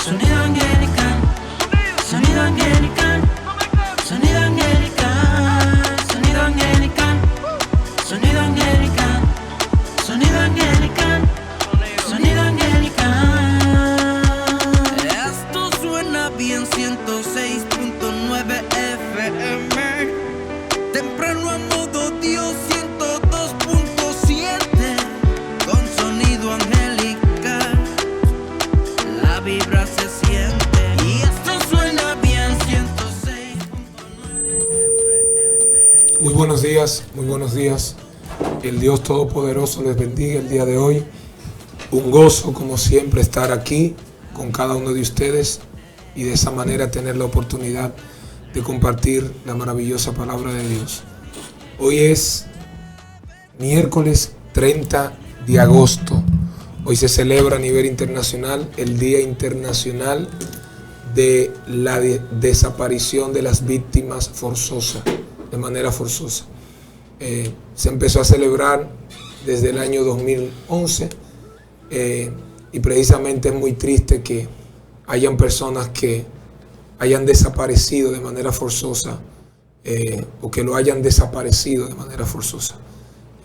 Sonido angelical, sonido angelical, sonido angelical, sonido angelical, sonido angelical, sonido angelical, sonido angelical. Esto suena bien, 106.9 FM. Temprano a modo Dios, 102.7 con sonido angelical. La vibra se siente y esto suena bien, 106.9. Muy buenos días, muy buenos días. El Dios Todopoderoso les bendiga el día de hoy. Un gozo, como siempre, estar aquí con cada uno de ustedes y de esa manera tener la oportunidad de compartir la maravillosa palabra de Dios. Hoy es miércoles 30 de agosto. Hoy se celebra a nivel internacional el Día Internacional de la desaparición de las víctimas forzosas, de manera forzosa. Se empezó a celebrar desde el año 2011 y precisamente es muy triste que hayan personas que hayan desaparecido de manera forzosa o que lo hayan desaparecido de manera forzosa.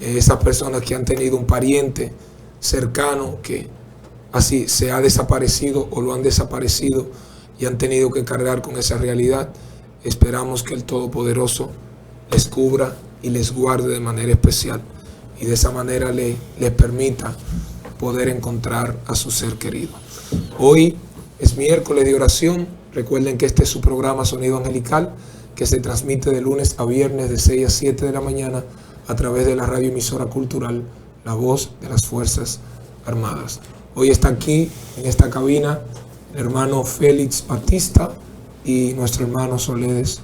Esas personas que han tenido un pariente cercano que así se ha desaparecido o lo han desaparecido y han tenido que cargar con esa realidad, esperamos que el Todopoderoso les cubra y les guarde de manera especial y de esa manera les permita poder encontrar a su ser querido. Hoy es miércoles de oración. Recuerden que este es su programa Sonido Angelical, que se transmite de lunes a viernes de 6 a 7 de la mañana a través de la radioemisora cultural La Voz de las Fuerzas Armadas. Hoy está aquí en esta cabina el hermano Félix Batista y nuestro hermano Soledes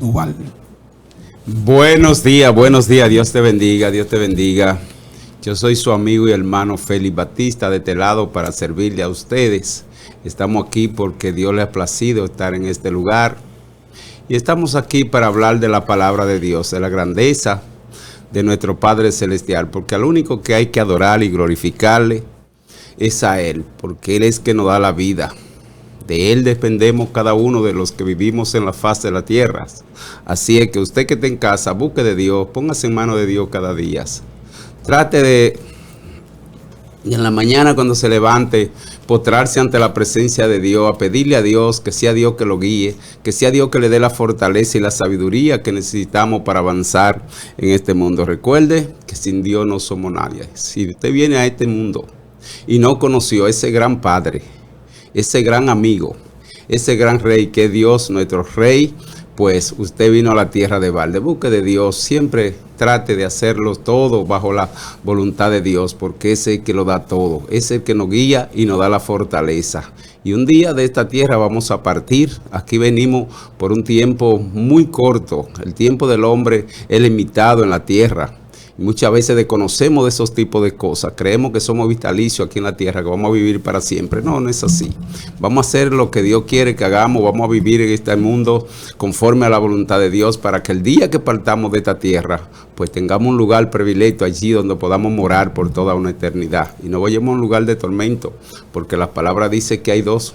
Duval. Buenos días, Dios te bendiga, Dios te bendiga. Yo soy su amigo y hermano Félix Batista de este lado para servirle a ustedes. Estamos aquí porque Dios le ha placido estar en este lugar y estamos aquí para hablar de la palabra de Dios, de la grandeza de nuestro Padre Celestial, porque al único que hay que adorar y glorificarle es a Él, porque Él es que nos da la vida. De Él dependemos cada uno de los que vivimos en la faz de la tierra. Así es que usted que está en casa, busque de Dios, póngase en manos de Dios cada día. Trate de, y en la mañana cuando se levante, postrarse ante la presencia de Dios, a pedirle a Dios que sea Dios que lo guíe, que sea Dios que le dé la fortaleza y la sabiduría que necesitamos para avanzar en este mundo. Recuerde que sin Dios no somos nadie. Si usted viene a este mundo y no conoció a ese gran Padre, ese gran amigo, ese gran Rey que es Dios, nuestro Rey, pues usted vino a la tierra de balde. Busque de Dios, siempre trate de hacerlo todo bajo la voluntad de Dios, porque es el que lo da todo, es el que nos guía y nos da la fortaleza. Y un día de esta tierra vamos a partir. Aquí venimos por un tiempo muy corto. El tiempo del hombre es limitado en la tierra. Muchas veces desconocemos de esos tipos de cosas. Creemos que somos vitalicios aquí en la tierra, que vamos a vivir para siempre. No, no es así. Vamos a hacer lo que Dios quiere que hagamos. Vamos a vivir en este mundo conforme a la voluntad de Dios para que el día que partamos de esta tierra, pues tengamos un lugar privilegio allí donde podamos morar por toda una eternidad. Y no vayamos a un lugar de tormento, porque la palabra dice que hay dos.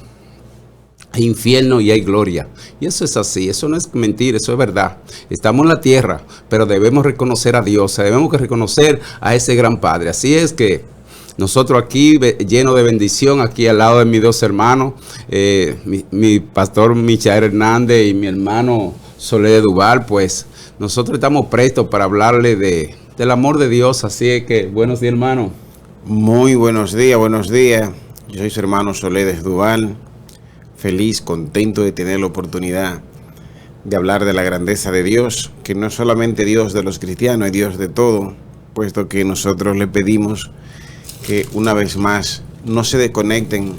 Hay infierno y hay gloria. Y eso es así, eso no es mentira, eso es verdad. Estamos en la tierra, pero debemos reconocer a Dios, debemos reconocer a ese gran Padre. Así es que nosotros aquí, lleno de bendición, aquí al lado de mis dos hermanos, mi pastor Michael Hernández y mi hermano Soledad Duval, pues nosotros estamos prestos para hablarle del amor de Dios. Así es que, buenos días, hermano. Muy buenos días, buenos días. Yo soy su hermano Soledad Duval. Feliz, contento de tener la oportunidad de hablar de la grandeza de Dios, que no es solamente Dios de los cristianos, es Dios de todo, puesto que nosotros le pedimos que una vez más no se desconecten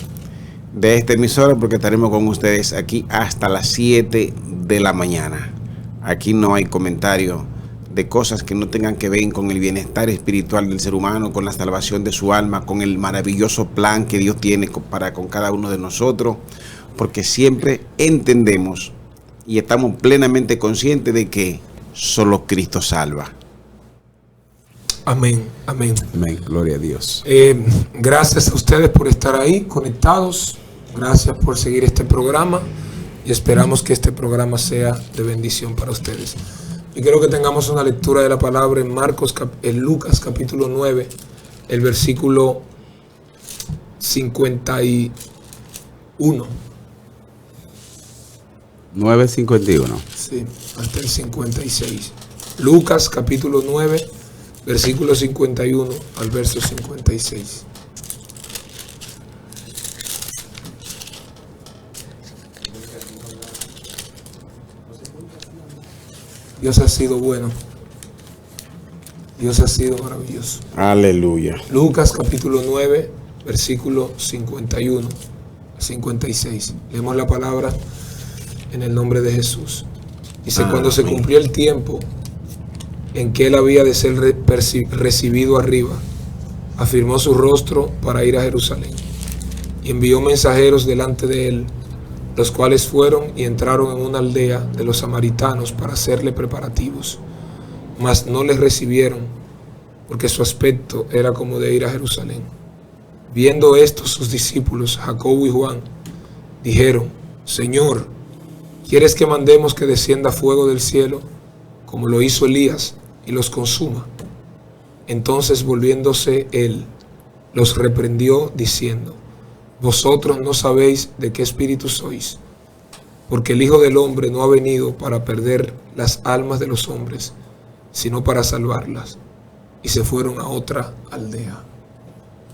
de esta emisora, porque estaremos con ustedes aquí hasta las 7 de la mañana. Aquí no hay comentario de cosas que no tengan que ver con el bienestar espiritual del ser humano, con la salvación de su alma, con el maravilloso plan que Dios tiene para con cada uno de nosotros, porque siempre entendemos y estamos plenamente conscientes de que solo Cristo salva. Amén, amén. Amén, gloria a Dios. Gracias a ustedes por estar ahí conectados. Gracias por seguir este programa y esperamos que este programa sea de bendición para ustedes. Y quiero que tengamos una lectura de la palabra en Lucas capítulo 9, el versículo 51. 9:51. Sí, hasta el 56. Lucas capítulo 9, versículo 51 al verso 56. Dios ha sido bueno. Dios ha sido maravilloso. Aleluya. Lucas capítulo 9, versículo 51 al 56. Leemos la palabra en el nombre de Jesús. Dice, cuando se cumplió el tiempo en que él había de ser recibido arriba, afirmó su rostro para ir a Jerusalén y envió mensajeros delante de él, los cuales fueron y entraron en una aldea de los samaritanos para hacerle preparativos, mas no les recibieron, porque su aspecto era como de ir a Jerusalén. Viendo esto, sus discípulos, Jacobo y Juan, dijeron, Señor, ¿quieres que mandemos que descienda fuego del cielo, como lo hizo Elías, y los consuma? Entonces, volviéndose él, los reprendió, diciendo, vosotros no sabéis de qué espíritu sois, porque el Hijo del Hombre no ha venido para perder las almas de los hombres, sino para salvarlas. Y se fueron a otra aldea.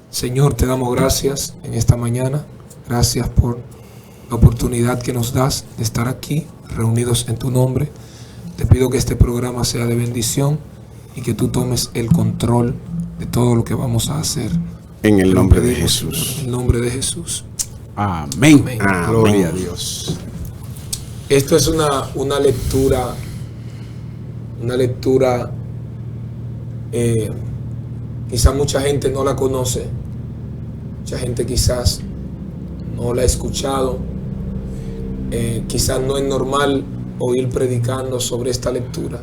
Señor, te damos gracias en esta mañana. Gracias por la oportunidad que nos das de estar aquí, reunidos en tu nombre. Te pido que este programa sea de bendición y que tú tomes el control de todo lo que vamos a hacer. En el nombre de Jesús. En el nombre de Jesús. Amén. Amén. Gloria a Dios. Esto es una lectura, quizás mucha gente no la conoce, mucha gente quizás no la ha escuchado, quizás no es normal oír predicando sobre esta lectura,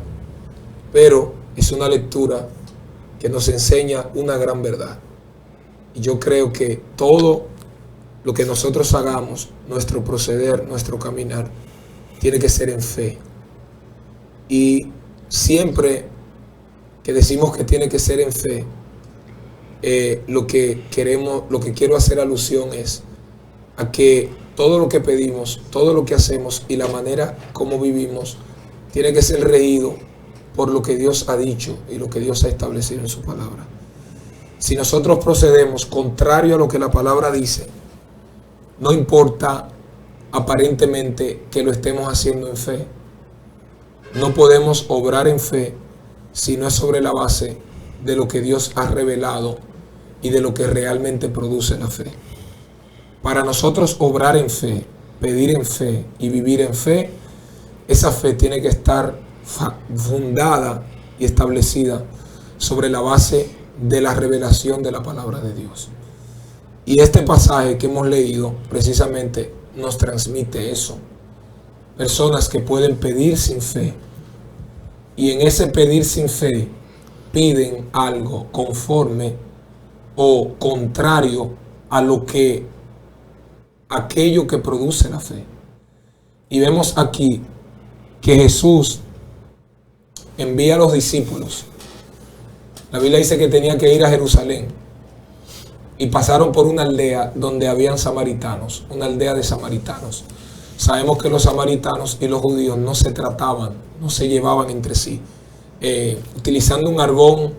pero es una lectura que nos enseña una gran verdad. Y yo creo que todo lo que nosotros hagamos, nuestro proceder, nuestro caminar, tiene que ser en fe. Y siempre que decimos que tiene que ser en fe, lo que quiero hacer alusión es a que todo lo que pedimos, todo lo que hacemos y la manera como vivimos, tiene que ser regido por lo que Dios ha dicho y lo que Dios ha establecido en su palabra. Si nosotros procedemos contrario a lo que la palabra dice, no importa aparentemente que lo estemos haciendo en fe, no podemos obrar en fe si no es sobre la base de lo que Dios ha revelado y de lo que realmente produce la fe. Para nosotros obrar en fe, pedir en fe y vivir en fe, esa fe tiene que estar fundada y establecida sobre la base de la revelación de la palabra de Dios. Y este pasaje que hemos leído precisamente nos transmite eso. Personas que pueden pedir sin fe, y en ese pedir sin fe piden algo conforme o contrario a aquello que produce la fe. Y vemos aquí que Jesús envía a los discípulos. La Biblia dice que tenían que ir a Jerusalén y pasaron por una aldea donde habían samaritanos, una aldea de samaritanos. Sabemos que los samaritanos y los judíos no se trataban, no se llevaban entre sí. Utilizando un argón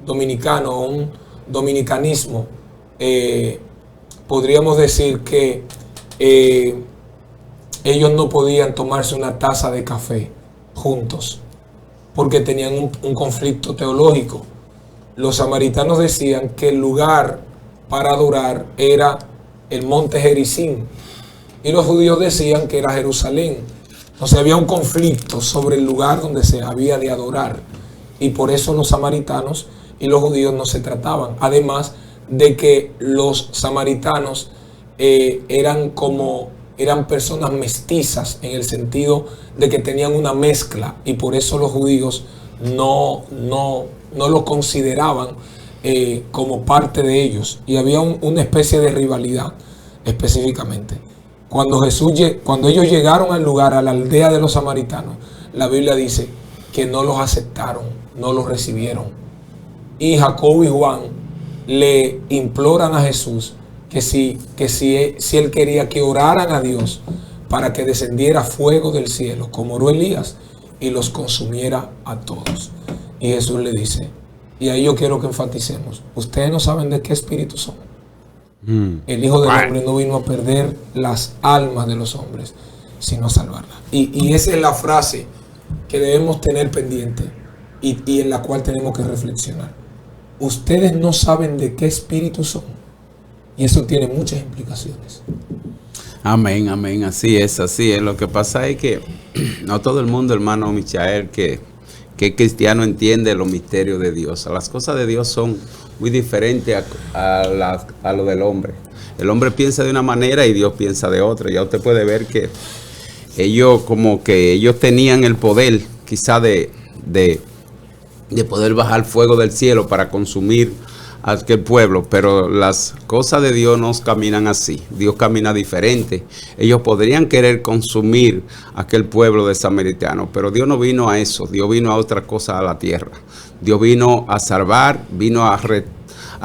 dominicano, un dominicanismo, podríamos decir que ellos no podían tomarse una taza de café juntos porque tenían un conflicto teológico. Los samaritanos decían que el lugar para adorar era el monte Gerizim y los judíos decían que era Jerusalén. Entonces había un conflicto sobre el lugar donde se había de adorar, y por eso los samaritanos y los judíos no se trataban. Además de que los samaritanos eran personas mestizas, en el sentido de que tenían una mezcla, y por eso los judíos no lo consideraban como parte de ellos, y había una especie de rivalidad específicamente. Cuando ellos llegaron al lugar, a la aldea de los samaritanos, la Biblia dice que no los aceptaron, no los recibieron. Y Jacobo y Juan le imploran a Jesús que si él quería que oraran a Dios para que descendiera fuego del cielo, como oró Elías, y los consumiera a todos. Y Jesús le dice, y ahí yo quiero que enfaticemos, ustedes no saben de qué espíritu son. El Hijo del Hombre no vino a perder las almas de los hombres, sino a salvarlas. Y esa es la frase que debemos tener pendiente y en la cual tenemos que reflexionar. Ustedes no saben de qué espíritu son. Y eso tiene muchas implicaciones. Amén, amén. Así es, así es. Lo que pasa es que no todo el mundo, hermano Michael, que es cristiano, entiende los misterios de Dios. Las cosas de Dios son muy diferentes a lo del hombre. El hombre piensa de una manera y Dios piensa de otra. Ya usted puede ver que ellos tenían el poder quizá de poder bajar fuego del cielo para consumir a aquel pueblo, pero las cosas de Dios no caminan así. Dios camina diferente. Ellos podrían querer consumir a aquel pueblo de samaritano, pero Dios no vino a eso. Dios vino a otra cosa a la tierra. Dios vino a salvar, vino a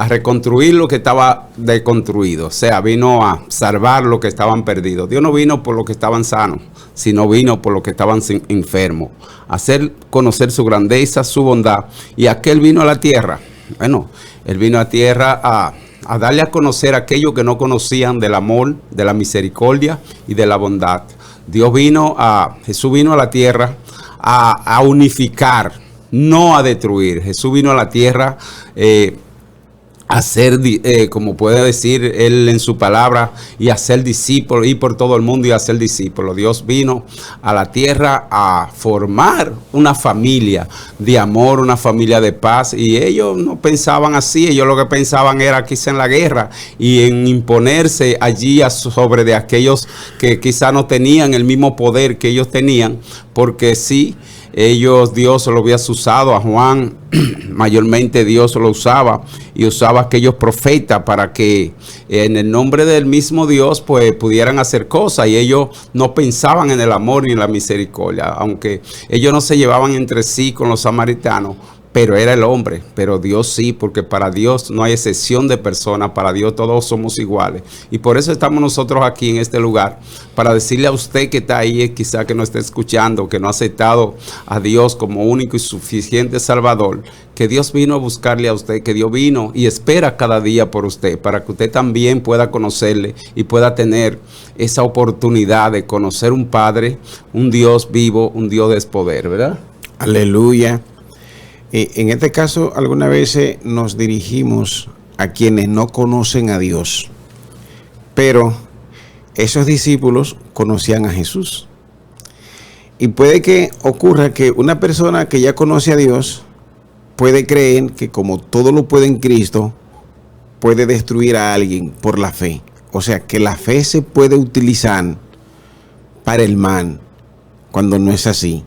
reconstruir lo que estaba deconstruido, o sea, vino a salvar lo que estaban perdidos. Dios no vino por los que estaban sanos, sino vino por los que estaban enfermos, a hacer conocer su grandeza, su bondad. Y aquel vino a la tierra. Bueno, Él vino a tierra a darle a conocer a aquellos que no conocían del amor, de la misericordia y de la bondad. Jesús vino a la tierra a unificar, no a destruir. Jesús vino a la tierra hacer, como puede decir él en su palabra, y hacer discípulos, ir por todo el mundo y hacer discípulos. Dios vino a la tierra a formar una familia de amor, una familia de paz, y ellos no pensaban así. Ellos lo que pensaban era quizá en la guerra y en imponerse allí sobre de aquellos que quizá no tenían el mismo poder que ellos tenían, porque sí, Dios lo había usado a Juan, mayormente Dios lo usaba y usaba a aquellos profetas para que en el nombre del mismo Dios pues pudieran hacer cosas, y ellos no pensaban en el amor ni en la misericordia, aunque ellos no se llevaban entre sí con los samaritanos, pero era el hombre. Pero Dios sí, porque para Dios no hay excepción de personas, para Dios todos somos iguales. Y por eso estamos nosotros aquí en este lugar, para decirle a usted que está ahí, quizá que no esté escuchando, que no ha aceptado a Dios como único y suficiente Salvador, que Dios vino a buscarle a usted, que Dios vino y espera cada día por usted, para que usted también pueda conocerle y pueda tener esa oportunidad de conocer un Padre, un Dios vivo, un Dios de poder, ¿verdad? Aleluya. En este caso, algunas veces nos dirigimos a quienes no conocen a Dios, pero esos discípulos conocían a Jesús. Y puede que ocurra que una persona que ya conoce a Dios puede creer que como todo lo puede en Cristo, puede destruir a alguien por la fe. O sea, que la fe se puede utilizar para el mal, cuando no es así.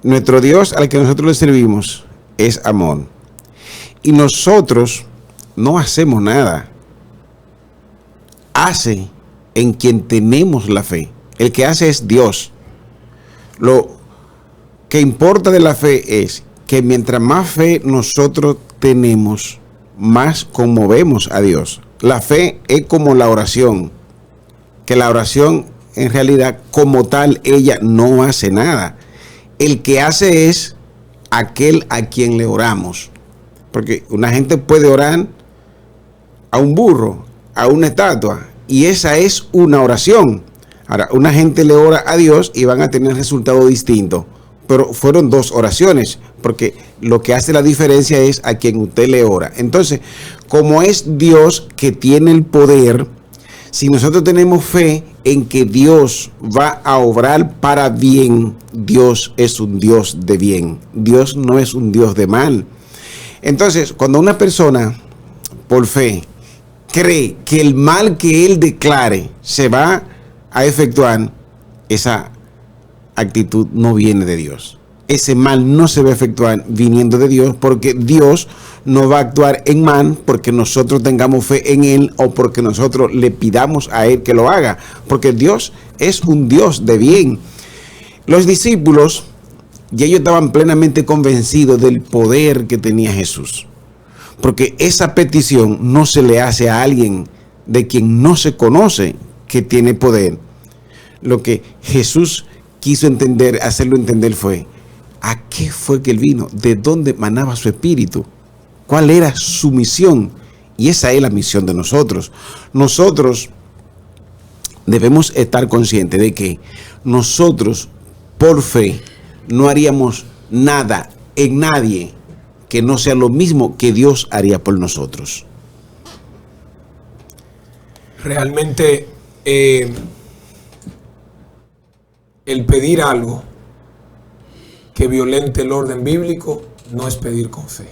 Nuestro Dios al que nosotros le servimos es amor. Y nosotros no hacemos nada. Hace en quien tenemos la fe. El que hace es Dios. Lo que importa de la fe es que mientras más fe nosotros tenemos, más conmovemos a Dios. La fe es como la oración, que la oración en realidad como tal ella no hace nada. El que hace es aquel a quien le oramos. Porque una gente puede orar a un burro, a una estatua, y esa es una oración. Ahora, una gente le ora a Dios y van a tener resultado distinto, pero fueron dos oraciones, porque lo que hace la diferencia es a quien usted le ora. Entonces, como es Dios que tiene el poder, si nosotros tenemos fe en que Dios va a obrar para bien, Dios es un Dios de bien. Dios no es un Dios de mal. Entonces, cuando una persona, por fe, cree que el mal que él declare se va a efectuar, esa actitud no viene de Dios. ese mal no se va a efectuar viniendo de Dios, porque Dios no va a actuar en mal porque nosotros tengamos fe en Él o porque nosotros le pidamos a Él que lo haga, porque Dios es un Dios de bien. Los discípulos, y ellos estaban plenamente convencidos del poder que tenía Jesús, porque esa petición no se le hace a alguien de quien no se conoce que tiene poder. Lo que Jesús quiso entender, hacerlo entender fue, ¿a qué fue que Él vino? ¿De dónde manaba su espíritu? ¿Cuál era su misión? Y esa es la misión de nosotros. Nosotros debemos estar conscientes de que nosotros, por fe, no haríamos nada en nadie que no sea lo mismo que Dios haría por nosotros. Realmente el pedir algo que violente el orden bíblico no es pedir con fe.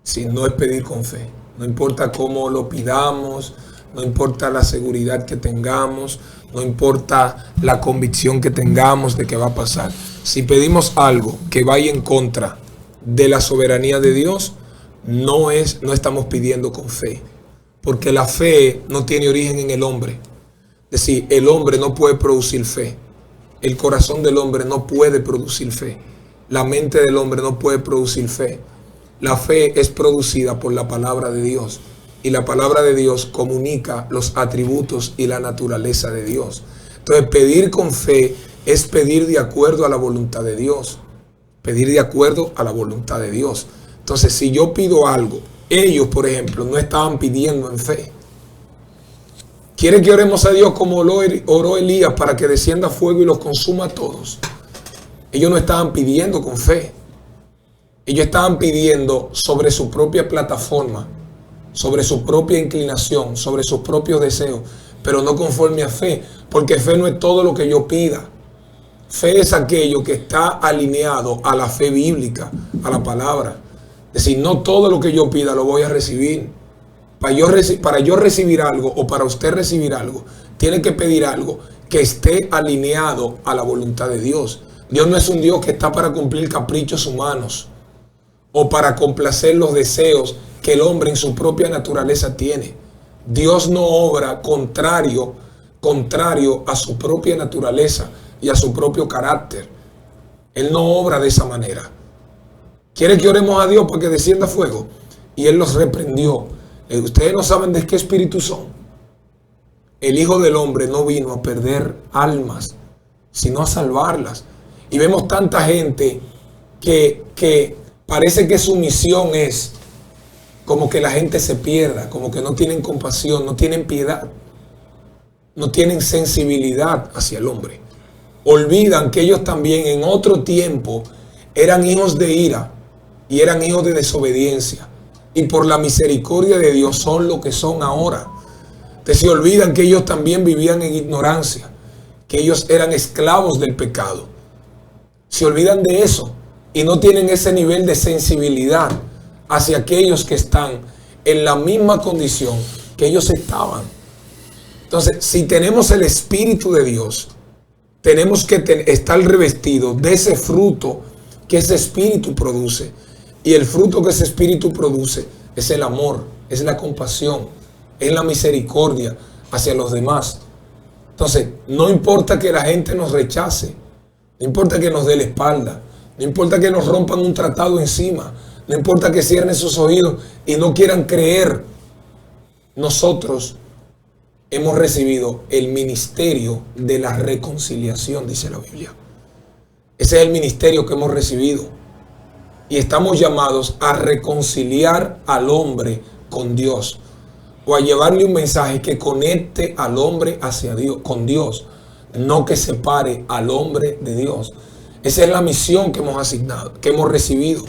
Sí, no es pedir con fe. No importa cómo lo pidamos, no importa la seguridad que tengamos, no importa la convicción que tengamos de que va a pasar. Si pedimos algo que vaya en contra de la soberanía de Dios, no estamos pidiendo con fe. Porque la fe no tiene origen en el hombre. Es decir, el hombre no puede producir fe. El corazón del hombre no puede producir fe. La mente del hombre no puede producir fe. La fe es producida por la palabra de Dios. Y la palabra de Dios comunica los atributos y la naturaleza de Dios. Entonces, pedir con fe es pedir de acuerdo a la voluntad de Dios. Pedir de acuerdo a la voluntad de Dios. Entonces, si yo pido algo, ellos, por ejemplo, no estaban pidiendo en fe. ¿Quiere que oremos a Dios como oró Elías para que descienda fuego y los consuma a todos? Ellos no estaban pidiendo con fe. Ellos estaban pidiendo sobre su propia plataforma, sobre su propia inclinación, sobre sus propios deseos, pero no conforme a fe, porque fe no es todo lo que yo pida. Fe es aquello que está alineado a la fe bíblica, a la palabra. Es decir, no todo lo que yo pida lo voy a recibir. Para yo recibir algo o para usted recibir algo, tiene que pedir algo que esté alineado a la voluntad de Dios. Dios no es un Dios que está para cumplir caprichos humanos o para complacer los deseos que el hombre en su propia naturaleza tiene. Dios no obra contrario a su propia naturaleza y a su propio carácter. Él no obra de esa manera. Quiere que oremos a Dios para que descienda fuego, y Él los reprendió. Ustedes no saben de qué espíritu son. El Hijo del Hombre no vino a perder almas, sino a salvarlas. Y vemos tanta gente que parece que su misión es como que la gente se pierda, como que no tienen compasión, no tienen piedad, no tienen sensibilidad hacia el hombre. Olvidan que ellos también en otro tiempo eran hijos de ira y eran hijos de desobediencia. Y por la misericordia de Dios son lo que son ahora. Entonces se olvidan que ellos también vivían en ignorancia, que ellos eran esclavos del pecado. Se olvidan de eso y no tienen ese nivel de sensibilidad hacia aquellos que están en la misma condición que ellos estaban. Entonces, si tenemos el Espíritu de Dios, tenemos que estar revestidos de ese fruto que ese Espíritu produce. Y el fruto que ese Espíritu produce es el amor, es la compasión, es la misericordia hacia los demás. Entonces, no importa que la gente nos rechace, no importa que nos dé la espalda, no importa que nos rompan un tratado encima, no importa que cierren sus oídos y no quieran creer. Nosotros hemos recibido el ministerio de la reconciliación, dice la Biblia. Ese es el ministerio que hemos recibido. Y estamos llamados a reconciliar al hombre con Dios, o a llevarle un mensaje que conecte al hombre hacia Dios, con Dios, no que separe al hombre de Dios. Esa es la misión que hemos asignado, que hemos recibido.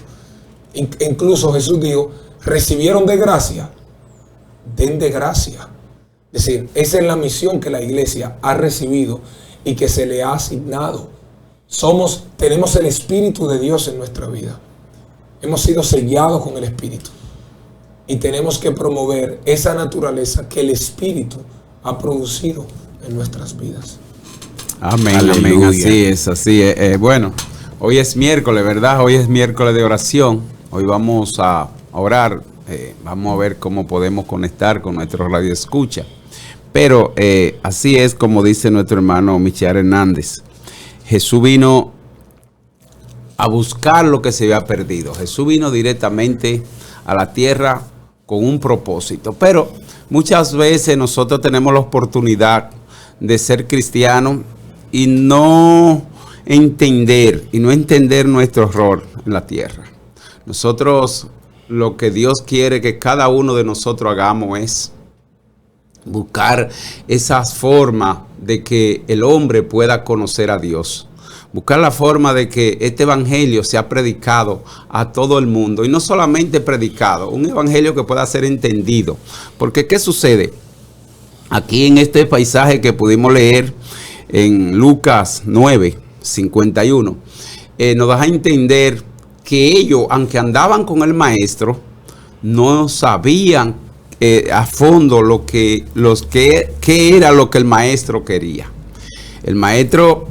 Incluso Jesús dijo, recibieron de gracia, den de gracia. Es decir, esa es la misión que la iglesia ha recibido y que se le ha asignado. Tenemos el Espíritu de Dios en nuestra vida. Hemos sido sellados con el Espíritu y tenemos que promover esa naturaleza que el Espíritu ha producido en nuestras vidas. Amén, amén, así es. Bueno, Hoy es miércoles, ¿verdad? Hoy es miércoles de oración. Hoy vamos a orar. Vamos a ver cómo podemos conectar con nuestro radio escucha. Pero así es como dice nuestro hermano Michel Hernández. Jesús vino a buscar lo que se había perdido. Jesús vino directamente a la tierra con un propósito. Pero muchas veces nosotros tenemos la oportunidad de ser cristianos y no entender nuestro rol en la tierra. Nosotros, lo que Dios quiere que cada uno de nosotros hagamos es buscar esas formas de que el hombre pueda conocer a Dios. Buscar la forma de que este evangelio sea predicado a todo el mundo. Y no solamente predicado, un evangelio que pueda ser entendido. Porque ¿qué sucede? Aquí en este paisaje que pudimos leer en Lucas 9:51, nos da a entender que ellos, aunque andaban con el maestro, no sabían a fondo qué era lo que el maestro quería. El maestro,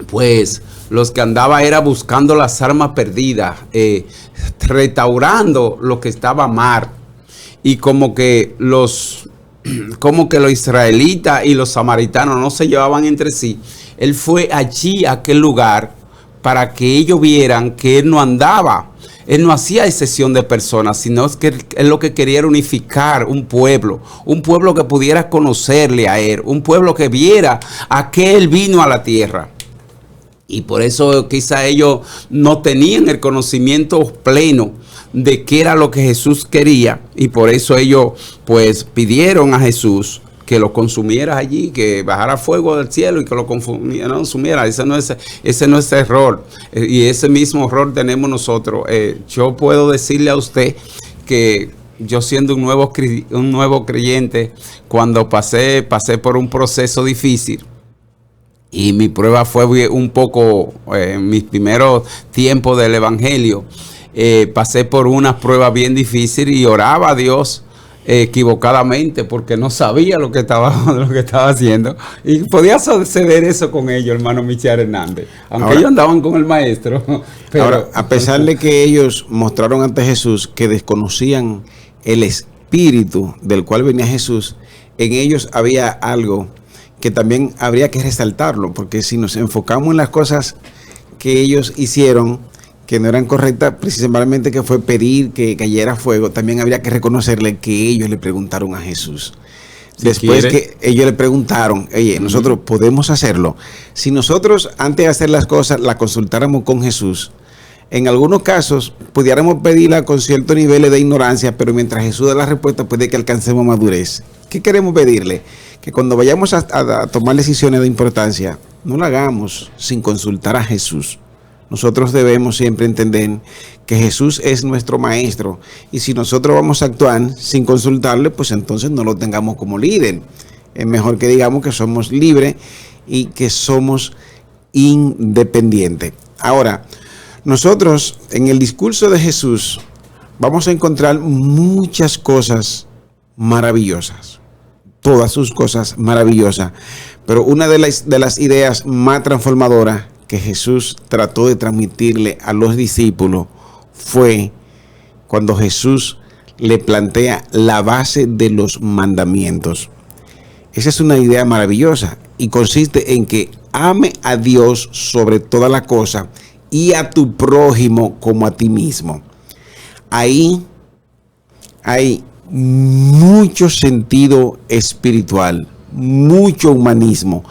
pues, los que andaba era buscando las almas perdidas, restaurando lo que estaba mal. Y como que los israelitas y los samaritanos no se llevaban entre sí, él fue allí a aquel lugar para que ellos vieran que él no andaba, él no hacía excepción de personas, sino que él lo que quería era unificar un pueblo que pudiera conocerle a él, un pueblo que viera a qué él vino a la tierra. Y por eso quizá ellos no tenían el conocimiento pleno de qué era lo que Jesús quería, y por eso ellos pues pidieron a Jesús que lo consumiera allí, que bajara fuego del cielo y que lo consumiera. Ese no es error, y ese mismo error tenemos nosotros. Yo puedo decirle a usted que yo, siendo un nuevo creyente, cuando pasé por un proceso difícil, y mi prueba fue un poco en mis primeros tiempos del evangelio, pasé por una prueba bien difícil y oraba a Dios equivocadamente porque no sabía lo que estaba haciendo, y podía suceder eso con ellos, hermano Michel Hernández, aunque ellos andaban con el maestro. Pero, ahora, a pesar de que ellos mostraron ante Jesús que desconocían el espíritu del cual venía Jesús, en ellos había algo que también habría que resaltarlo, porque si nos enfocamos en las cosas que ellos hicieron que no eran correctas, precisamente que fue pedir que cayera fuego, también habría que reconocerle que ellos le preguntaron a Jesús. Después que ellos le preguntaron, oye, nosotros podemos hacerlo. Si nosotros antes de hacer las cosas la consultáramos con Jesús, en algunos casos pudiéramos pedirla con cierto nivel de ignorancia, pero mientras Jesús da la respuesta puede que alcancemos madurez. ¿Qué queremos pedirle? Que cuando vayamos a tomar decisiones de importancia, no la hagamos sin consultar a Jesús. Nosotros debemos siempre entender que Jesús es nuestro maestro, y si nosotros vamos a actuar sin consultarle, pues entonces no lo tengamos como líder. Es mejor que digamos que somos libres y que somos independientes. Ahora, nosotros en el discurso de Jesús vamos a encontrar muchas cosas maravillosas, todas sus cosas maravillosas, pero una de las ideas más transformadoras que Jesús trató de transmitirle a los discípulos fue cuando Jesús le plantea la base de los mandamientos. Esa es una idea maravillosa y consiste en que ame a Dios sobre toda la cosa y a tu prójimo como a ti mismo. Ahí hay mucho sentido espiritual, mucho humanismo.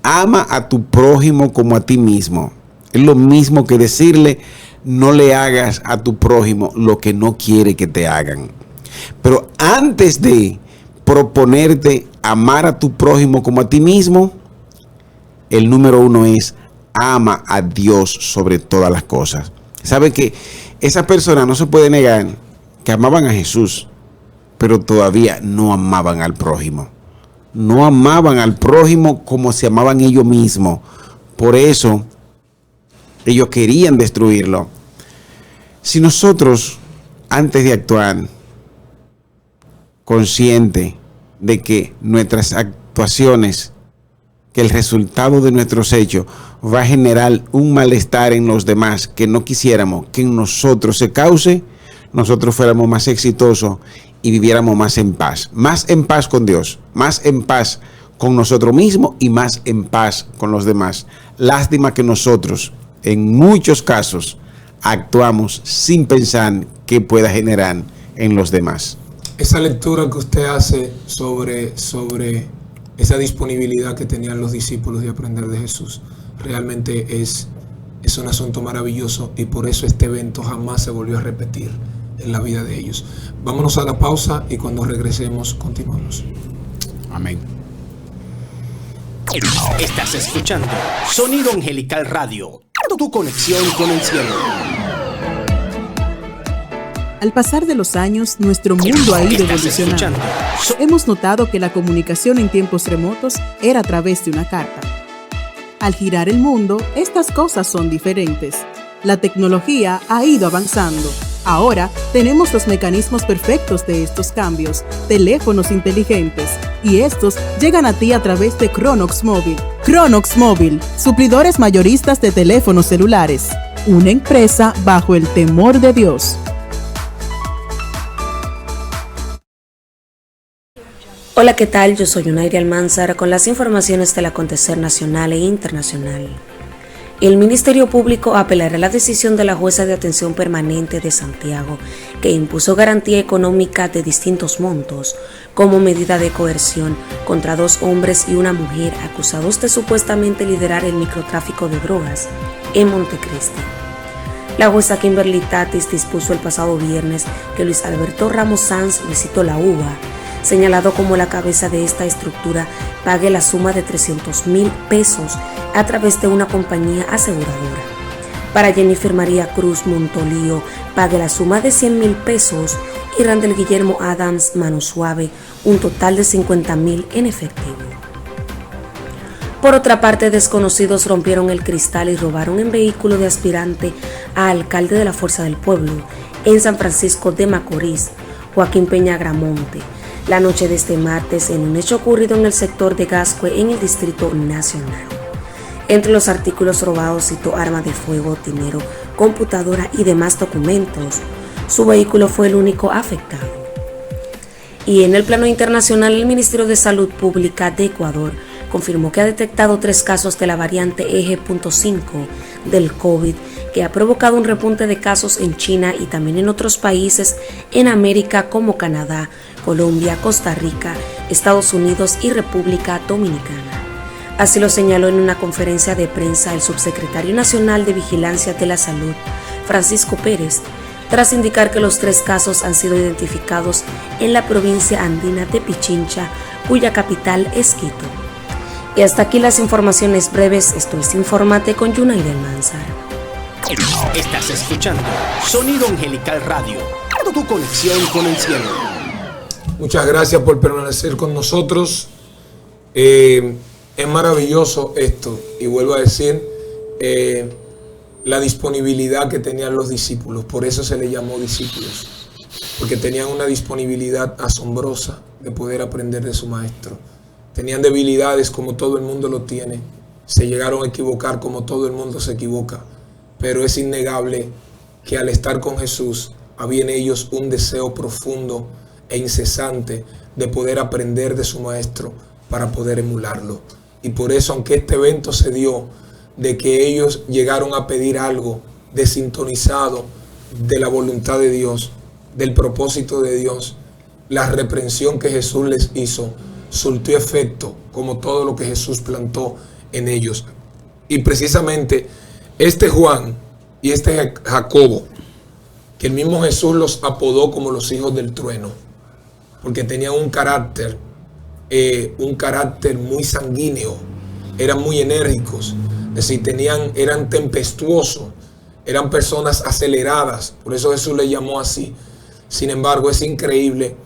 Ama a tu prójimo como a ti mismo. Es lo mismo que decirle, no le hagas a tu prójimo lo que no quiere que te hagan. Pero antes de proponerte amar a tu prójimo como a ti mismo, el número uno es ama a Dios sobre todas las cosas. ¿Sabe que esa persona no se puede negar que amaban a Jesús, pero todavía no amaban al prójimo? No amaban al prójimo como se amaban ellos mismos. Por eso ellos querían destruirlo. Si nosotros, antes de actuar, consciente de que nuestras actuaciones que el resultado de nuestros hechos va a generar un malestar en los demás que no quisiéramos que en nosotros se cause, nosotros fuéramos más exitosos y viviéramos más en paz con Dios, más en paz con nosotros mismos y más en paz con los demás. Lástima que nosotros, en muchos casos, actuamos sin pensar qué pueda generar en los demás. Esa lectura que usted hace sobre esa disponibilidad que tenían los discípulos de aprender de Jesús, realmente es un asunto maravilloso, y por eso este evento jamás se volvió a repetir en la vida de ellos. Vámonos a la pausa y cuando regresemos continuamos. Amén. Estás escuchando Sonido Angelical Radio, tu conexión con el cielo. Al pasar de los años, nuestro mundo ha ido evolucionando. Hemos notado que la comunicación en tiempos remotos era a través de una carta. Al girar el mundo, estas cosas son diferentes. La tecnología ha ido avanzando. Ahora tenemos los mecanismos perfectos de estos cambios, teléfonos inteligentes, y estos llegan a ti a través de Cronox Móvil. Cronox Móvil, suplidores mayoristas de teléfonos celulares. Una empresa bajo el temor de Dios. Hola, ¿qué tal? Yo soy Yunairi Almanzar con las informaciones del acontecer nacional e internacional. El Ministerio Público apelará a la decisión de la jueza de atención permanente de Santiago, que impuso garantía económica de distintos montos como medida de coerción contra 2 hombres y una mujer acusados de supuestamente liderar el microtráfico de drogas en Montecristi. La jueza Kimberly Tatis dispuso el pasado viernes que Luis Alberto Ramos Sanz, Luisito La Uva, señalado como la cabeza de esta estructura, pague la suma de 300,000 pesos a través de una compañía aseguradora. Para Jennifer María Cruz Montolío, pague la suma de 100,000 pesos y Randel Guillermo Adams Mano Suave, un total de 50,000 en efectivo. Por otra parte, desconocidos rompieron el cristal y robaron en vehículo de aspirante a alcalde de la Fuerza del Pueblo en San Francisco de Macorís, Joaquín Peña Gramonte, la noche de este martes en un hecho ocurrido en el sector de Gascue en el Distrito Nacional. Entre los artículos robados citó arma de fuego, dinero, computadora y demás documentos. Su vehículo fue el único afectado. Y en el plano internacional, el Ministerio de Salud Pública de Ecuador confirmó que ha detectado 3 casos de la variante EG.5 del COVID, que ha provocado un repunte de casos en China y también en otros países en América como Canadá, Colombia, Costa Rica, Estados Unidos y República Dominicana. Así lo señaló en una conferencia de prensa el subsecretario nacional de Vigilancia de la Salud, Francisco Pérez, tras indicar que los 3 casos han sido identificados en la provincia andina de Pichincha, cuya capital es Quito. Y hasta aquí las informaciones breves. Esto es Infórmate con Yunairi Almanzar. Estás escuchando Sonido Angelical Radio, tu conexión con el cielo. Muchas gracias por permanecer con nosotros. Es maravilloso esto, y vuelvo a decir, la disponibilidad que tenían los discípulos. Por eso se les llamó discípulos, porque tenían una disponibilidad asombrosa de poder aprender de su maestro. Tenían debilidades como todo el mundo lo tiene, se llegaron a equivocar como todo el mundo se equivoca, pero es innegable que al estar con Jesús había en ellos un deseo profundo e incesante de poder aprender de su maestro para poder emularlo. Y por eso, aunque este evento se dio de que ellos llegaron a pedir algo desintonizado de la voluntad de Dios, del propósito de Dios, la reprensión que Jesús les hizo surtió efecto, como todo lo que Jesús plantó en ellos. Y precisamente este Juan y este Jacobo, que el mismo Jesús los apodó como los hijos del trueno, porque tenían un carácter muy sanguíneo, eran muy enérgicos, es decir, eran tempestuosos, eran personas aceleradas, por eso Jesús les llamó así. Sin embargo, es increíble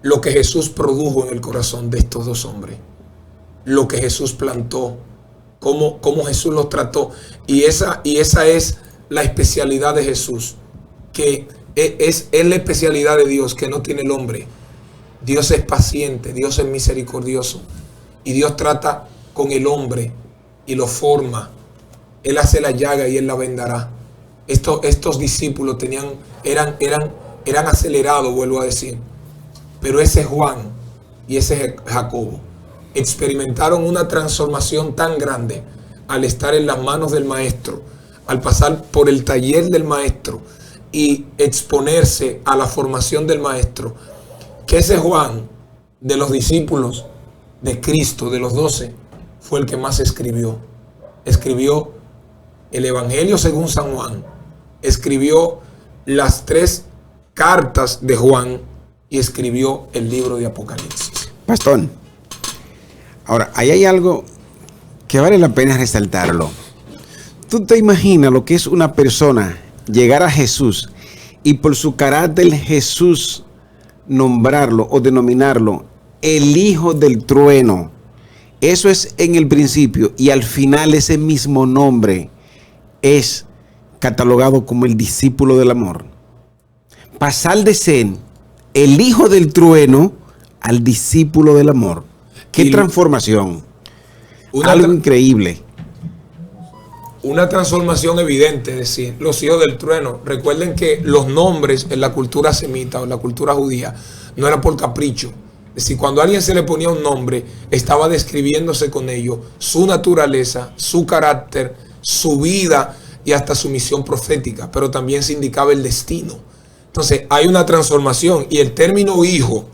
lo que Jesús produjo en el corazón de estos 2 hombres, lo que Jesús plantó, cómo Jesús los trató, y esa es la especialidad de Jesús, que es la especialidad de Dios que no tiene el hombre. Dios es paciente, Dios es misericordioso, y Dios trata con el hombre y lo forma. Él hace la llaga y él la vendará. Estos discípulos eran acelerados, vuelvo a decir. Pero ese Juan y ese Jacobo experimentaron una transformación tan grande al estar en las manos del maestro, al pasar por el taller del maestro y exponerse a la formación del maestro, que ese Juan, de los discípulos de Cristo, de los 12, fue el que más escribió. Escribió el Evangelio según San Juan, escribió las 3 cartas de Juan y escribió el libro de Apocalipsis. Pastor, ahora, ahí hay algo que vale la pena resaltarlo. ¿Tú te imaginas lo que es una persona llegar a Jesús y por su carácter Jesús nombrarlo o denominarlo el Hijo del Trueno? Eso es en el principio, y al final ese mismo nombre es catalogado como el discípulo del amor. Pasar de ser el Hijo del Trueno al discípulo del amor. ¡Qué transformación! Algo increíble. Una transformación evidente, es decir, los hijos del trueno. Recuerden que los nombres en la cultura semita o en la cultura judía no era por capricho. Es decir, cuando a alguien se le ponía un nombre, estaba describiéndose con ello su naturaleza, su carácter, su vida y hasta su misión profética, pero también se indicaba el destino. Entonces hay una transformación, y el término hijo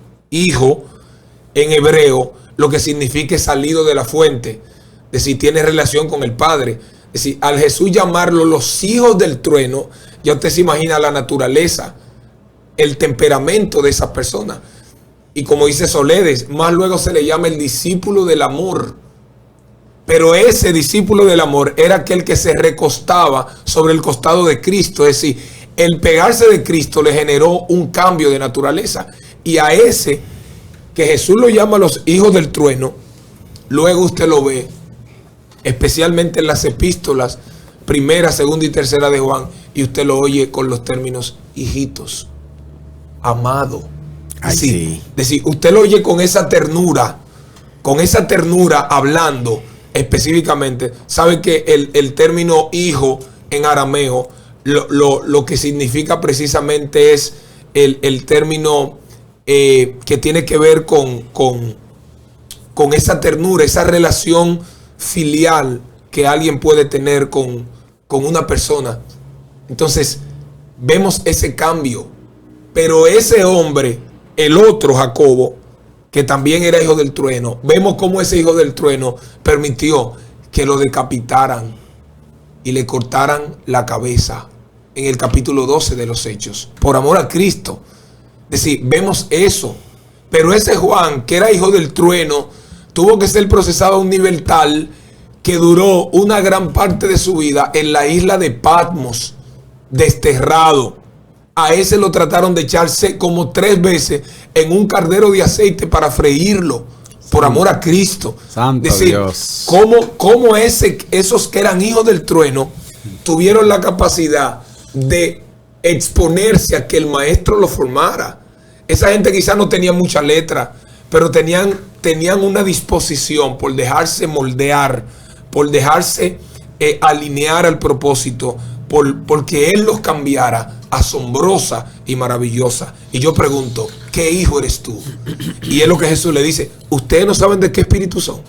en hebreo, lo que significa es salido de la fuente, es decir, tiene relación con el Padre. Es decir, al Jesús llamarlo los hijos del trueno, ya usted se imagina la naturaleza, el temperamento de esa persona. Y como dice Soledes, más luego se le llama el discípulo del amor. Pero ese discípulo del amor era aquel que se recostaba sobre el costado de Cristo. Es decir, el pegarse de Cristo le generó un cambio de naturaleza. Y a ese que Jesús lo llama los hijos del trueno, luego usted lo ve, especialmente en las epístolas, 1, 2 y 3 de Juan, y usted lo oye con los términos hijitos, amado. Es decir, usted lo oye con esa ternura hablando específicamente. Sabe que el término hijo en arameo lo que significa precisamente es el término que tiene que ver con esa ternura, esa relación filial que alguien puede tener con una persona. Entonces vemos ese cambio. Pero ese hombre, el otro Jacobo, que también era hijo del trueno, vemos cómo ese hijo del trueno permitió que lo decapitaran y le cortaran la cabeza en el capítulo 12 de los Hechos, por amor a Cristo. Es decir, vemos eso. Pero ese Juan, que era hijo del trueno, tuvo que ser procesado a un nivel tal que duró una gran parte de su vida en la isla de Patmos, desterrado. A ese lo trataron de echarse como 3 veces en un caldero de aceite para freírlo, por amor a Cristo. Santo decir, Dios. ¿Cómo esos que eran hijos del trueno tuvieron la capacidad de exponerse a que el maestro lo formara? Esa gente quizás no tenía mucha letra, pero tenían una disposición por dejarse moldear, por dejarse alinear al propósito, porque Él los cambiara, asombrosa y maravillosa. Y yo pregunto, ¿qué hijo eres tú? Y es lo que Jesús le dice: ustedes no saben de qué espíritu son.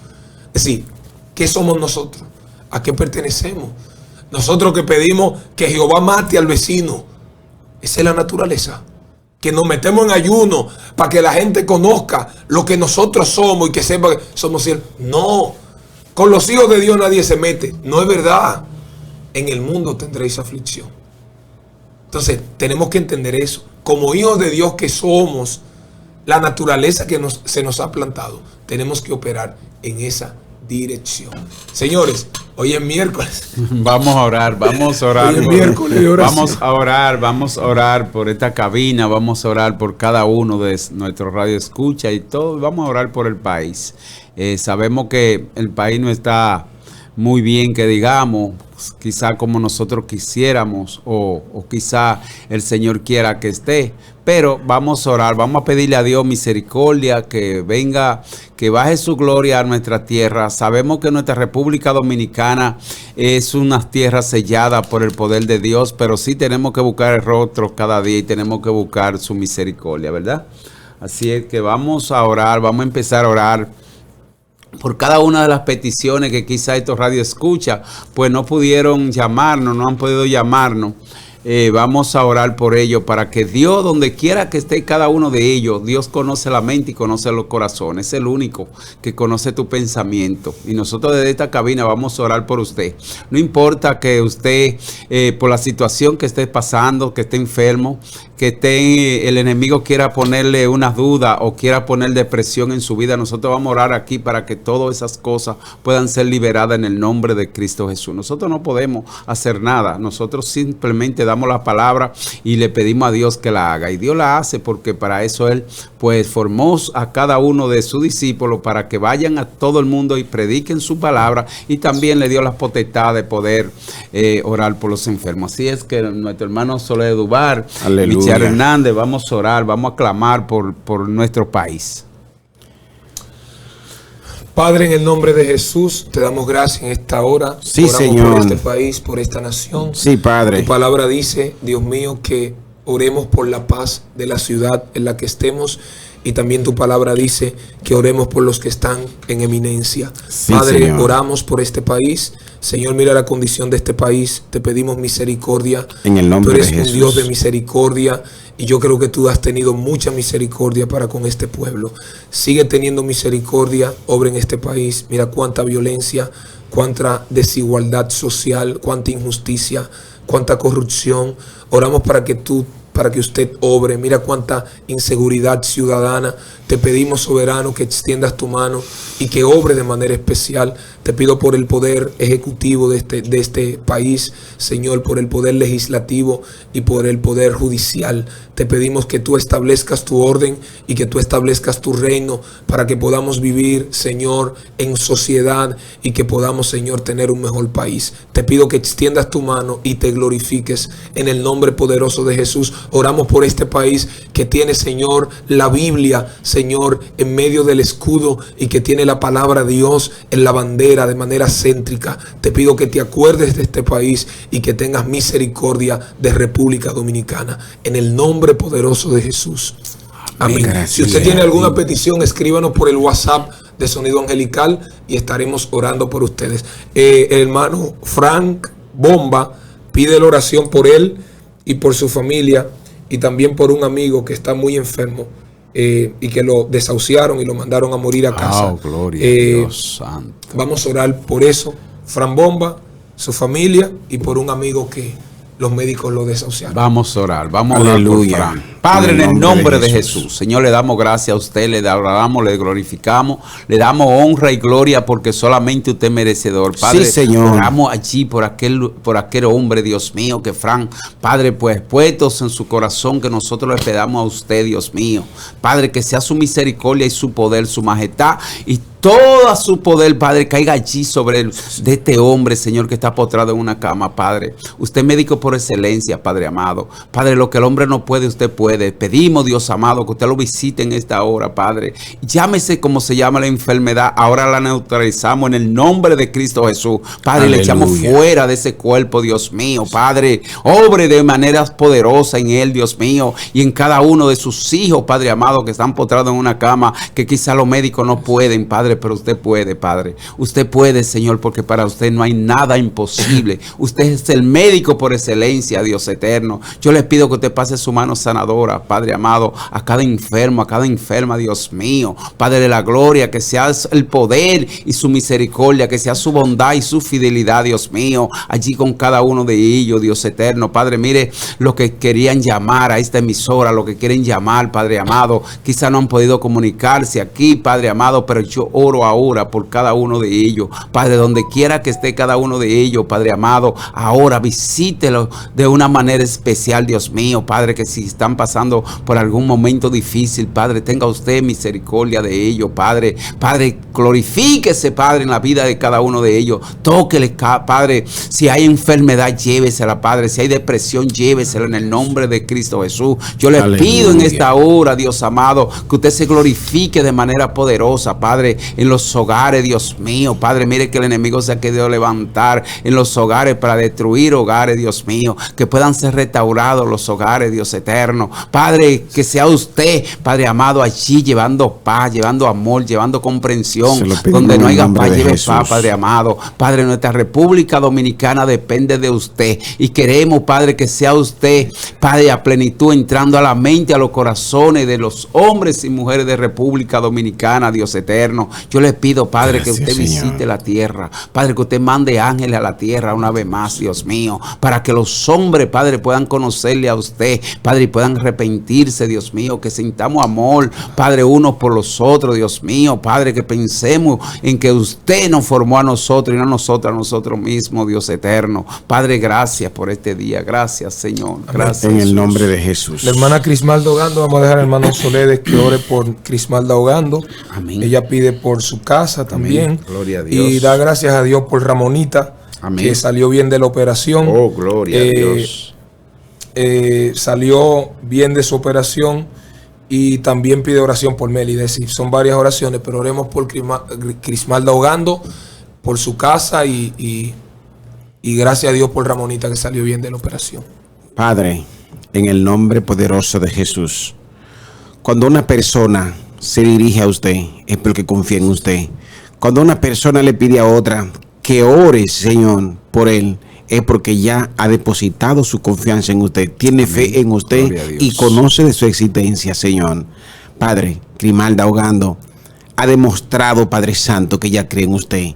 Es decir, ¿qué somos nosotros? ¿A qué pertenecemos? Nosotros que pedimos que Jehová mate al vecino, esa es la naturaleza. Que nos metemos en ayuno para que la gente conozca lo que nosotros somos y que sepa que somos cielos. No, con los hijos de Dios nadie se mete. No es verdad. En el mundo tendréis aflicción. Entonces tenemos que entender eso. Como hijos de Dios que somos, la naturaleza que se nos ha plantado, tenemos que operar en esa dirección. Señores, hoy es miércoles. Vamos a orar. Hoy es miércoles de oración. Vamos a orar por esta cabina, vamos a orar por cada uno de nuestros radio escucha y todo. Vamos a orar por el país. Sabemos que el país no está muy bien, que digamos, quizá como nosotros quisiéramos o quizá el Señor quiera que esté, Pero vamos a orar, vamos a pedirle a Dios misericordia, que venga, que baje su gloria a nuestra tierra. Sabemos que nuestra República Dominicana es una tierra sellada por el poder de Dios, pero sí tenemos que buscar el rostro cada día y tenemos que buscar su misericordia, ¿verdad? Así es que vamos a orar, vamos a empezar a orar por cada una de las peticiones que quizá estos radio escucha, pues no pudieron llamarnos, no han podido llamarnos. Vamos a orar por ellos para que Dios, donde quiera que esté cada uno de ellos, Dios conoce la mente y conoce los corazones. Es el único que conoce tu pensamiento. Y nosotros desde esta cabina vamos a orar por usted. No importa que usted, por la situación que esté pasando, que esté enfermo, que el enemigo quiera ponerle una duda o quiera poner depresión en su vida, nosotros vamos a orar aquí para que todas esas cosas puedan ser liberadas en el nombre de Cristo Jesús. Nosotros no podemos hacer nada, nosotros simplemente damos la palabra y le pedimos a Dios que la haga, y Dios la hace porque para eso Él pues formó a cada uno de sus discípulos para que vayan a todo el mundo y prediquen su palabra, y también le dio la potestad de poder orar por los enfermos. Así es que nuestro hermano Soledad Duval, aleluya, Hernández, vamos a orar, vamos a clamar por nuestro país. Padre, en el nombre de Jesús, te damos gracias en esta hora. Sí, oramos Señor, por este país, por esta nación. Sí, Padre. Tu palabra dice, Dios mío, que oremos por la paz de la ciudad en la que estemos. Y también tu palabra dice que oremos por los que están en eminencia. Sí, Padre, Señor, oramos por este país. Señor, mira la condición de este país. Te pedimos misericordia. en el nombre Tú de eres Jesús. un Dios de misericordia. Y yo creo que tú has tenido mucha misericordia para con este pueblo. Sigue teniendo misericordia, obra en este país. Mira cuánta violencia, cuánta desigualdad social, cuánta injusticia, cuánta corrupción. Oramos para que usted obre. Mira cuánta inseguridad ciudadana. Te pedimos, soberano, que extiendas tu mano y que obre de manera especial. Te pido por el poder ejecutivo de este país, Señor, por el poder legislativo y por el poder judicial. Te pedimos que tú establezcas tu orden y que tú establezcas tu reino para que podamos vivir, Señor, en sociedad y que podamos, Señor, tener un mejor país. Te pido que extiendas tu mano y te glorifiques en el nombre poderoso de Jesús. Oramos por este país que tiene, Señor, la Biblia, Señor, en medio del escudo, y que tiene la palabra de Dios en la bandera de manera céntrica. Te pido que te acuerdes de este país y que tengas misericordia de República Dominicana. En el nombre poderoso de Jesús. Amén. Gracias. Si usted tiene alguna petición, escríbanos por el WhatsApp de Sonido Angelical y estaremos orando por ustedes. El hermano Frank Bomba pide la oración por él y por su familia, y también por un amigo que está muy enfermo y que lo desahuciaron y lo mandaron a morir a casa. Gloria a Dios santo. Vamos a orar por eso, Fran Bomba, su familia, y por un amigo que los médicos lo desahuciaron. Vamos a orar, vamos a orar por Aleluya. Fran. Padre, en el nombre de Jesús, Señor, le damos gracias a usted, le adoramos, le glorificamos, le damos honra y gloria porque solamente usted es merecedor. Padre, Sí, Señor. oramos allí por aquel hombre, Dios mío, que Fran, Padre, pues puestos en su corazón, que nosotros le pedamos a usted, Dios mío, Padre, que sea su misericordia y su poder, su majestad y todo su poder, Padre, caiga allí sobre de este hombre, Señor, que está postrado en una cama, Padre. Usted es médico por excelencia, Padre amado. Padre, lo que el hombre no puede, usted puede. Pedimos, Dios amado, que usted lo visite en esta hora, Padre. Llámese como se llama la enfermedad, ahora la neutralizamos en el nombre de Cristo Jesús. Padre, Aleluya. le echamos fuera de ese cuerpo, Dios mío, Padre. Obre de maneras poderosas en él, Dios mío, y en cada uno de sus hijos, Padre amado, que están postrados en una cama, que quizá los médicos no pueden, Padre, pero usted puede, Padre. Usted puede, Señor, porque para usted no hay nada imposible. Usted es el médico por excelencia, Dios eterno. Yo les pido que usted pase su mano sanadora, Padre amado, a cada enfermo, a cada enferma, Dios mío. Padre de la gloria, que sea el poder y su misericordia, que sea su bondad y su fidelidad, Dios mío, allí con cada uno de ellos, Dios eterno. Padre, mire lo que querían llamar a esta emisora, lo que quieren llamar, Padre amado. Quizá no han podido comunicarse aquí, Padre amado, pero yo oro ahora por cada uno de ellos. Padre, donde quiera que esté cada uno de ellos, Padre amado, ahora visítelo de una manera especial, Dios mío, Padre, que si están pasando pasando por algún momento difícil, Padre, tenga usted misericordia de ellos, Padre. Padre, glorifíquese, Padre, en la vida de cada uno de ellos. Tóquele, Padre. Si hay enfermedad, llévesela, Padre. Si hay depresión, llévesela en el nombre de Cristo Jesús. Yo le pido en esta hora, Dios amado, que usted se glorifique de manera poderosa, Padre, en los hogares, Dios mío. Padre, mire que el enemigo se ha querido levantar en los hogares para destruir hogares, Dios mío. Que puedan ser restaurados los hogares, Dios eterno. Padre, que sea usted, Padre amado, allí llevando paz, llevando amor, llevando comprensión. Donde no haya paz, lleve paz, Padre amado. Padre, nuestra República Dominicana depende de usted. Y queremos, Padre, que sea usted, Padre, a plenitud, entrando a la mente, a los corazones de los hombres y mujeres de República Dominicana, Dios eterno. Yo le pido, Padre, que usted visite la tierra. Padre, que usted mande ángeles a la tierra una vez más, Dios mío, para que los hombres, Padre, puedan conocerle a usted, Padre, y puedan arrepentirse, Dios mío, que sintamos amor, Padre, unos por los otros, Dios mío, Padre, que pensemos en que usted nos formó a nosotros y no a nosotros mismos, Dios eterno. Padre, gracias por este día, gracias, Señor, gracias. En el nombre de Jesús. La hermana Crismalda Ogando, vamos a dejar al hermano Soledad que ore por Crismalda Ogando. Amén. Ella pide por su casa también. Amén. Gloria a Dios. Y da gracias a Dios por Ramonita. Amén. Que salió bien de la operación. Oh, gloria a Dios. Salió bien de su operación y también pide oración por Meli. Es decir, son varias oraciones, pero oremos por Crismalda Ogando, por su casa y gracias a Dios por Ramonita que salió bien de la operación. Padre, en el nombre poderoso de Jesús, cuando una persona se dirige a usted es porque confía en usted. Cuando una persona le pide a otra que ore, Señor, por él, es porque ya ha depositado su confianza en usted, tiene fe en usted y conoce de su existencia, Señor. Padre, Crismalda Ogando ha demostrado, Padre Santo, que ya cree en usted.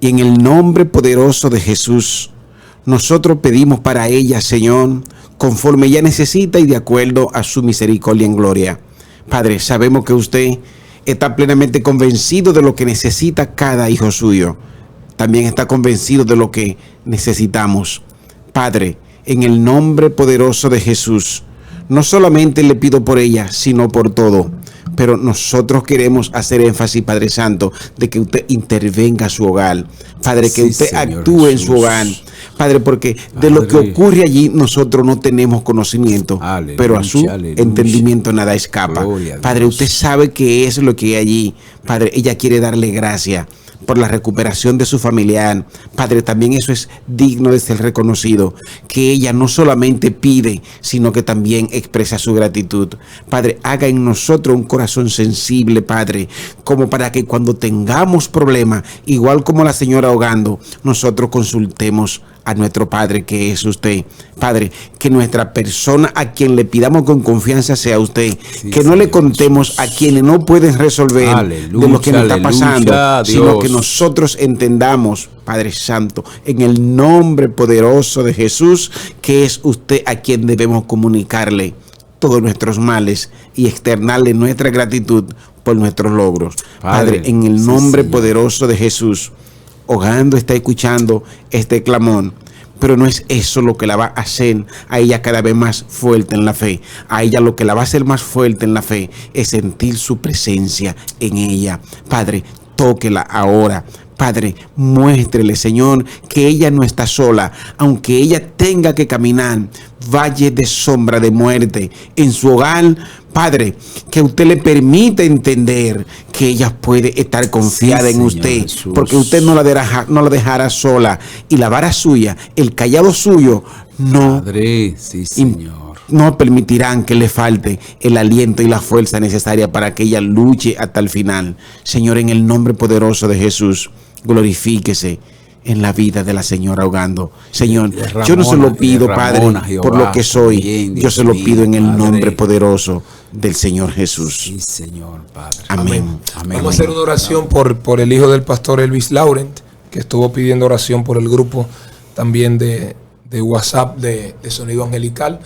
Y en el nombre poderoso de Jesús, nosotros pedimos para ella, Señor, conforme ella necesita y de acuerdo a su misericordia en gloria. Padre, sabemos que usted está plenamente convencido de lo que necesita cada hijo suyo. También está convencido de lo que necesitamos. Padre, en el nombre poderoso de Jesús, no solamente le pido por ella, sino por todo. Pero nosotros queremos hacer énfasis, Padre Santo, de que usted intervenga a su hogar. Padre, que usted actúe en su hogar. Padre, porque de lo que ocurre allí nosotros no tenemos conocimiento. Pero a su entendimiento nada escapa. Padre, usted sabe qué es lo que hay allí. Padre, ella quiere darle gracias por la recuperación de su familiar. Padre, también eso es digno de ser reconocido, que ella no solamente pide, sino que también expresa su gratitud. Padre, haga en nosotros un corazón sensible, Padre, como para que cuando tengamos problemas, igual como la señora Ogando, nosotros consultemos a nuestro Padre, que es usted. Padre, que nuestra persona a quien le pidamos con confianza sea usted. Que no le contemos a quienes no pueden resolver de lo que nos está pasando, sino que nosotros entendamos, Padre Santo, en el nombre poderoso de Jesús, que es usted a quien debemos comunicarle todos nuestros males y externarle nuestra gratitud por nuestros logros. Padre, en el nombre poderoso de Jesús, Ogando está escuchando este clamor, pero no es eso lo que la va a hacer a ella cada vez más fuerte en la fe. A ella lo que la va a hacer más fuerte en la fe es sentir su presencia en ella. Padre, tóquela ahora. Padre, muéstrele, Señor, que ella no está sola, aunque ella tenga que caminar valle de sombra de muerte en su hogar. Padre, que usted le permita entender que ella puede estar confiada en usted, Jesús, porque usted no la dejará sola, y la vara suya, el callado suyo, no, Padre, sí, Señor, no permitirán que le falte el aliento y la fuerza necesaria para que ella luche hasta el final. Señor, en el nombre poderoso de Jesús, glorifíquese en la vida de la señora Ogando. Señor, yo no se lo pido, Padre, por lo que soy, yo se lo pido en el nombre poderoso del Señor Jesús. Sí, Señor, Padre. Amén. Amén. Vamos a hacer una oración por el hijo del pastor Elvis Laurent, que estuvo pidiendo oración por el grupo también de WhatsApp de Sonido Angelical.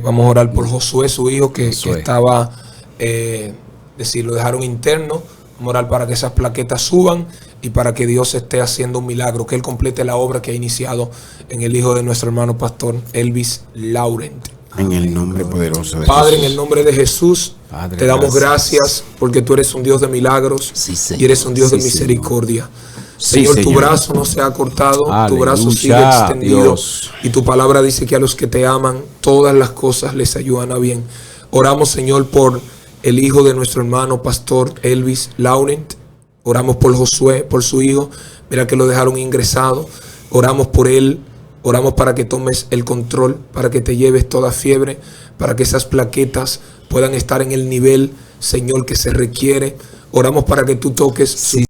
Vamos a orar por Josué, su hijo, que estaba, lo dejaron interno. Vamos a orar para que esas plaquetas suban y para que Dios esté haciendo un milagro, que Él complete la obra que ha iniciado en el hijo de nuestro hermano pastor Elvis Laurent. En el nombre poderoso de Padre, Jesús. en el nombre de Jesús, Padre, te damos gracias porque tú eres un Dios de milagros y eres un Dios de misericordia. Señor, tu brazo no se ha cortado, tu brazo sigue extendido, Dios. y tu palabra dice que a los que te aman, todas las cosas les ayudan a bien. Oramos, Señor, por el hijo de nuestro hermano pastor Elvis Laurent. Oramos por Josué, por su hijo. Mira que lo dejaron ingresado. Oramos por él. Oramos para que tomes el control, para que te lleves toda fiebre, para que esas plaquetas puedan estar en el nivel, Señor, que se requiere. Oramos para que tú toques su